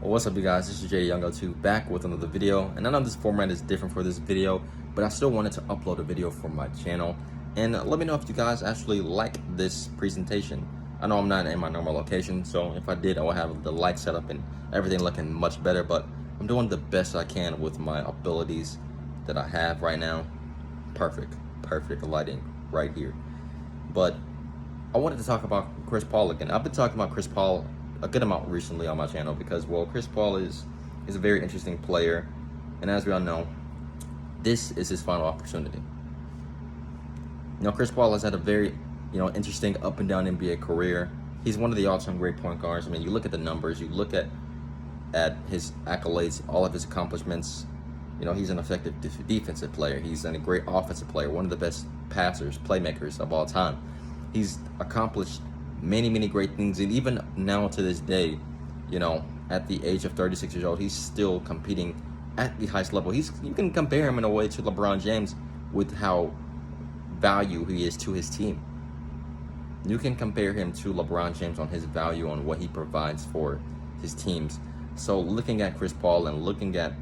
Well, what's up, you guys? This is Jay Youngo2 back with another video. And I know this format is different for this video, but I still wanted to upload a video for my channel. And let me know if you guys actually like this presentation. I know I'm not in my normal location, so if I did, I would have the light set up and everything looking much better, but I'm doing the best I can with my abilities that I have right now. Perfect lighting right here. But I wanted to talk about Chris Paul again. I've been talking about Chris Paul a good amount recently on my channel because, well, Chris Paul is a very interesting player, and as we all know, this is his final opportunity. You know, Chris Paul has had a very, interesting up and down NBA career. He's one of the all-time great point guards. I mean, you look at the numbers, you look at his accolades, all of his accomplishments. You know, he's an effective defensive player. He's a great offensive player, one of the best passers, playmakers of all time. He's accomplished many great things, and even now to this day, at the age of 36 years old, he's still competing at the highest level. You can compare him in a way to LeBron James with how value he is to his team. You can compare him to LeBron James on his value, on what he provides for his teams. So looking at Chris Paul and looking at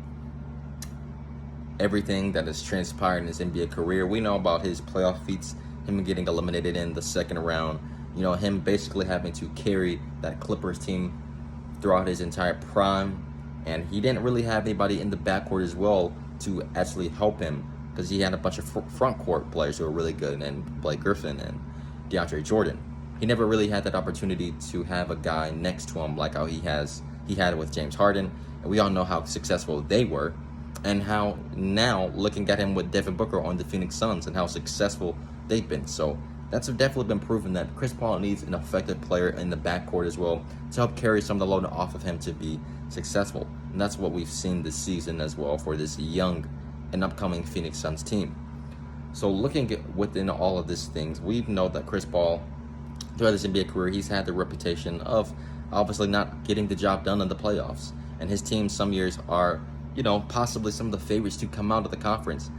everything that has transpired in his NBA career, we know about his playoff feats, him getting eliminated in the second round, him basically having to carry that Clippers team throughout his entire prime. And he didn't really have anybody in the backcourt as well to actually help him, because he had a bunch of front court players who were really good, and Blake Griffin and DeAndre Jordan. He never really had that opportunity to have a guy next to him like how he had with James Harden. And we all know how successful they were, and how now looking at him with Devin Booker on the Phoenix Suns and how successful they've been. So that's definitely been proven that Chris Paul needs an effective player in the backcourt as well to help carry some of the load off of him to be successful. And that's what we've seen this season as well for this young and upcoming Phoenix Suns team. So looking at within all of these things, we know that Chris Paul, throughout his NBA career, he's had the reputation of obviously not getting the job done in the playoffs. And his teams some years are, possibly some of the favorites to come out of the conference,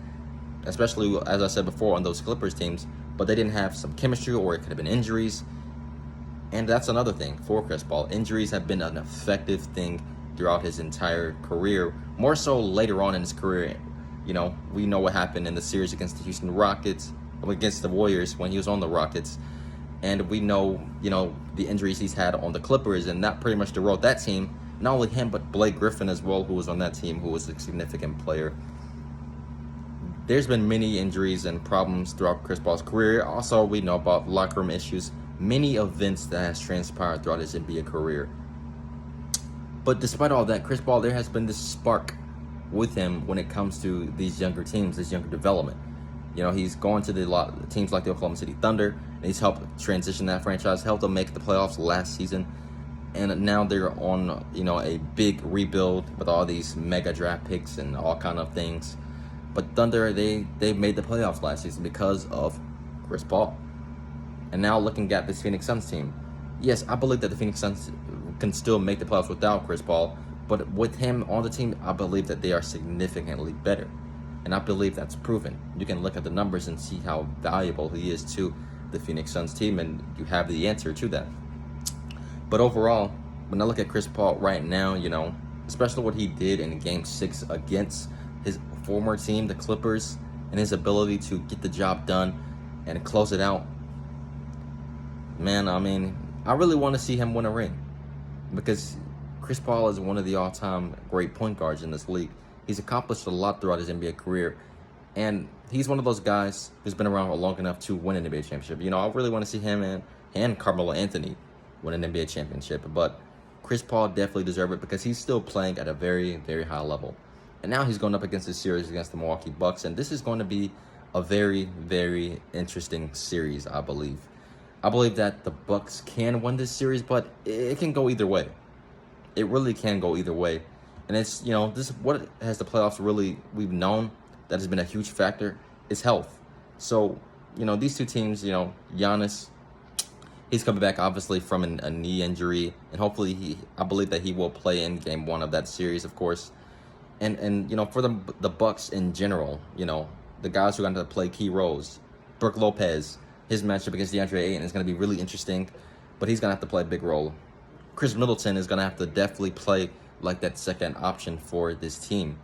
especially, as I said before, on those Clippers teams, but they didn't have some chemistry, or it could have been injuries. And that's another thing for Chris Paul. Injuries have been an effective thing throughout his entire career, more so later on in his career. We know what happened in the series against the Houston Rockets, against the Warriors when he was on the Rockets. And we know, the injuries he's had on the Clippers, and that pretty much derailed that team. Not only him, but Blake Griffin as well, who was on that team, who was a significant player. There's been many injuries and problems throughout Chris Paul's career. Also, we know about locker room issues, many events that has transpired throughout his NBA career. But despite all that, Chris Paul, there has been this spark with him when it comes to these younger teams, this younger development. He's gone to the teams like the Oklahoma City Thunder, and he's helped transition that franchise, helped them make the playoffs last season. And now they're on, a big rebuild with all these mega draft picks and all kind of things. But Thunder, they made the playoffs last season because of Chris Paul. And now looking at this Phoenix Suns team, yes, I believe that the Phoenix Suns can still make the playoffs without Chris Paul. But with him on the team, I believe that they are significantly better. And I believe that's proven. You can look at the numbers and see how valuable he is to the Phoenix Suns team, and you have the answer to that. But overall, when I look at Chris Paul right now, especially what he did in Game 6 against his former team, the Clippers, and his ability to get the job done and close it out, man, I mean, I really want to see him win a ring, because Chris Paul is one of the all-time great point guards in this league. He's accomplished a lot throughout his NBA career, and he's one of those guys who's been around long enough to win an NBA championship. I really want to see him and Carmelo Anthony win an NBA championship, but Chris Paul definitely deserves it because he's still playing at a very high level. And now he's going up against a series against the Milwaukee Bucks, and this is going to be a very interesting series, I believe. I believe that the Bucks can win this series, but it can go either way. It really can go either way. And it's, this what has the playoffs really, we've known that has been a huge factor, is health. So, these two teams, Giannis, he's coming back obviously from a knee injury, and hopefully I believe that he will play in Game 1 of that series, of course. And for the Bucks in general, the guys who are going to play key roles, Brook Lopez, his matchup against DeAndre Ayton is going to be really interesting, but he's going to have to play a big role. Chris Middleton is going to have to definitely play like that second option for this team.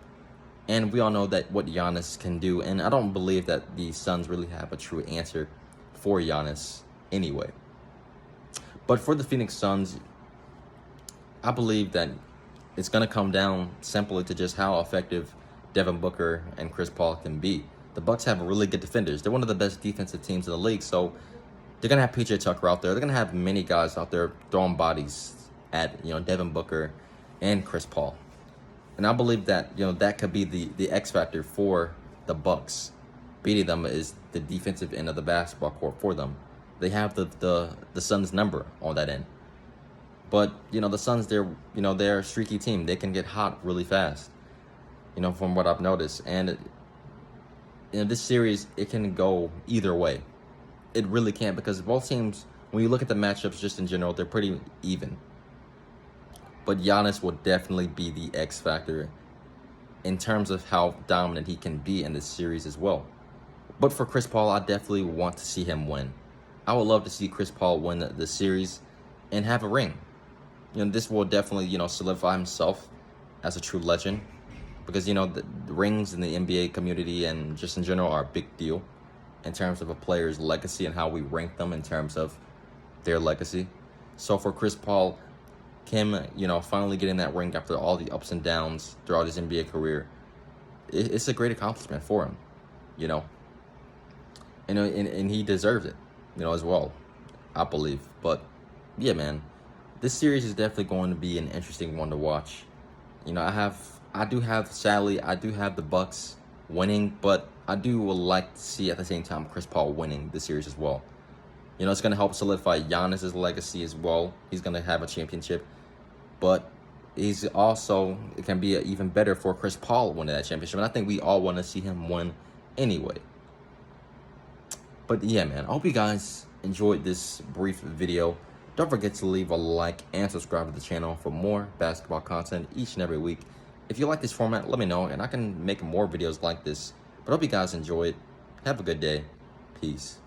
And we all know that what Giannis can do, and I don't believe that the Suns really have a true answer for Giannis anyway. But for the Phoenix Suns, I believe that it's going to come down simply to just how effective Devin Booker and Chris Paul can be. The Bucks have really good defenders. They're one of the best defensive teams in the league, so they're going to have PJ Tucker out there. They're going to have many guys out there throwing bodies at, Devin Booker and Chris Paul. And I believe that, that could be the X factor for the Bucks. Beating them is the defensive end of the basketball court for them. They have the Suns' number on that end. But, the Suns, they're a streaky team. They can get hot really fast, from what I've noticed. And, this series, it can go either way. It really can, because both teams, when you look at the matchups just in general, they're pretty even. But Giannis will definitely be the X factor in terms of how dominant he can be in this series as well. But for Chris Paul, I definitely want to see him win. I would love to see Chris Paul win the series and have a ring. This will definitely, solidify himself as a true legend, because, the rings in the NBA community and just in general are a big deal in terms of a player's legacy and how we rank them in terms of their legacy. So for Chris Paul, him, finally getting that ring after all the ups and downs throughout his NBA career, it's a great accomplishment for him, and he deserves it, as well, I believe. But yeah, man, this series is definitely going to be an interesting one to watch. I do have the Bucks winning, but I do would like to see at the same time Chris Paul winning the series as well. It's going to help solidify Giannis's legacy as well. He's going to have a championship, but it can be even better for Chris Paul winning that championship. And I think we all want to see him win anyway. But yeah, man, I hope you guys enjoyed this brief video. Don't forget to leave a like and subscribe to the channel for more basketball content each and every week. If you like this format, let me know, and I can make more videos like this. But I hope you guys enjoy it. Have a good day. Peace.